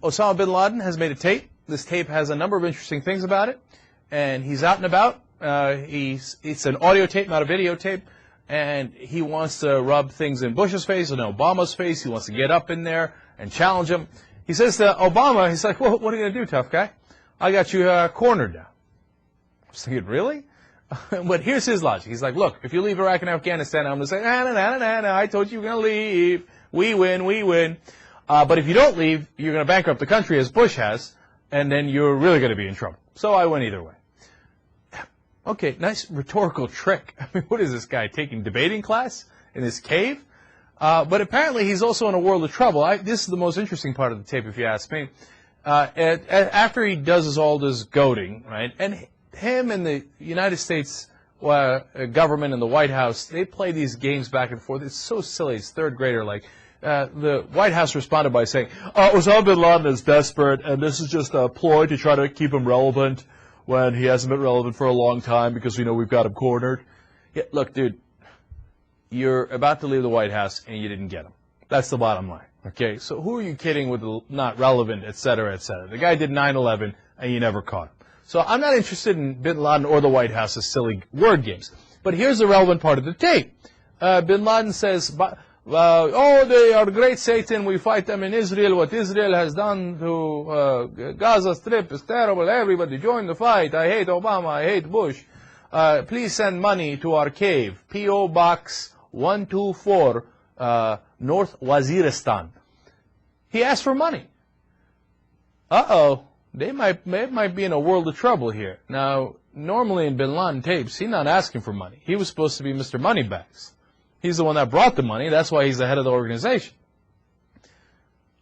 Osama Bin Laden has made a tape. This tape has a number of interesting things about it. And he's out and about. It's an audio tape, not a videotape. And he wants to rub things in Bush's face and Obama's face. He wants to get up in there and challenge him. He says to Obama, he's like, well, what are you going to do, tough guy? I got you cornered now. I was thinking, really? But here's his logic. He's like, look, if you leave Iraq and Afghanistan, I'm going to say, nah, I told you you're going to leave. We win, we win. But if you don't leave, you're going to bankrupt the country, as Bush has, and then you're really going to be in trouble. So I went either way. Okay, nice rhetorical trick. I mean, what is this guy, taking debating class in his cave? But apparently he's also in a world of trouble. This is the most interesting part of the tape, if you ask me. After he does all this goading, right, and him and the United States government and the White House, they play these games back and forth. It's so silly. It's third grader. Like, the White House responded by saying, Osama Bin Laden is desperate, and this is just a ploy to try to keep him relevant when he hasn't been relevant for a long time because we know we've got him cornered. Yeah, look, dude, you're about to leave the White House and you didn't get him. That's the bottom line. Okay, so who are you kidding with the not relevant, et cetera, et cetera? The guy did 9/11 and you never caught him. So I'm not interested in Bin Laden or the White House's silly word games. But here's the relevant part of the tape. Bin Laden says, they are great Satan, we fight them in Israel. What Israel has done to Gaza Strip is terrible. Everybody join the fight. I hate Obama. I hate Bush. Please send money to our cave. P.O. Box 124, North Waziristan. He asked for money. Uh-oh. They might be in a world of trouble here. Now, normally in Bin Laden tapes, he's not asking for money. He was supposed to be Mr. Moneybags. He's the one that brought the money. That's why he's the head of the organization.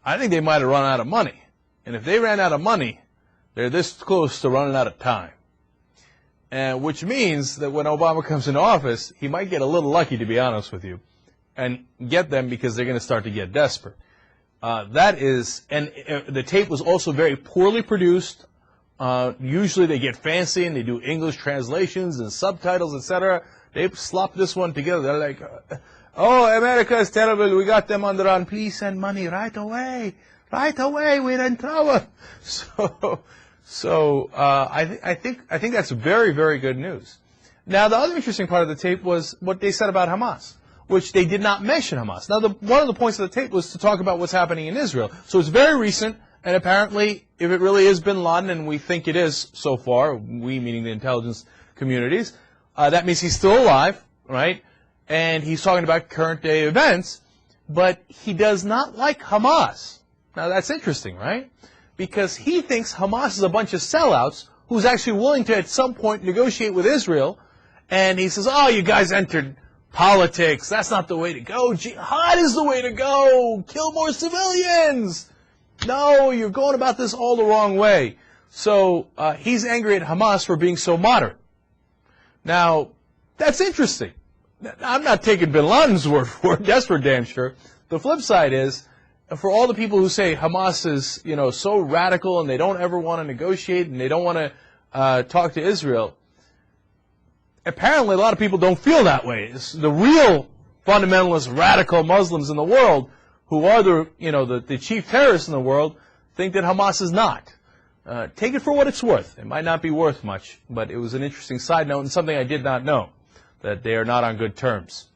I think they might have run out of money. And if they ran out of money, they're this close to running out of time. And which means that when Obama comes into office, he might get a little lucky, to be honest with you, and get them because they're going to start to get desperate. The tape was also very poorly produced. Usually they get fancy and they do English translations and subtitles, etc. They slop this one together. They're like, oh, America is terrible. We got them on the run. Please send money right away. Right away. We're in trouble. So I think that's very, very good news. Now, the other interesting part of the tape was what they said about Hamas, which they did not mention Hamas. Now, one of the points of the tape was to talk about what's happening in Israel. So it's very recent, and apparently, if it really is Bin Laden, and we think it is so far, we meaning the intelligence communities, that means he's still alive, right? And he's talking about current day events, but he does not like Hamas. Now, that's interesting, right? Because he thinks Hamas is a bunch of sellouts who's actually willing to, at some point, negotiate with Israel. And he says, oh, you guys entered politics. That's not the way to go. Jihad is the way to go. Kill more civilians. No, you're going about this all the wrong way. So he's angry at Hamas for being so moderate. Now, that's interesting. I'm not taking Bin Laden's word for it. That's for damn sure. The flip side is, for all the people who say Hamas is, so radical and they don't ever want to negotiate and they don't want to talk to Israel, apparently a lot of people don't feel that way. It's the real fundamentalist radical Muslims in the world who are the chief terrorists in the world think that Hamas is not. Take it for what it's worth. It might not be worth much, but it was an interesting side note and something I did not know, that they are not on good terms.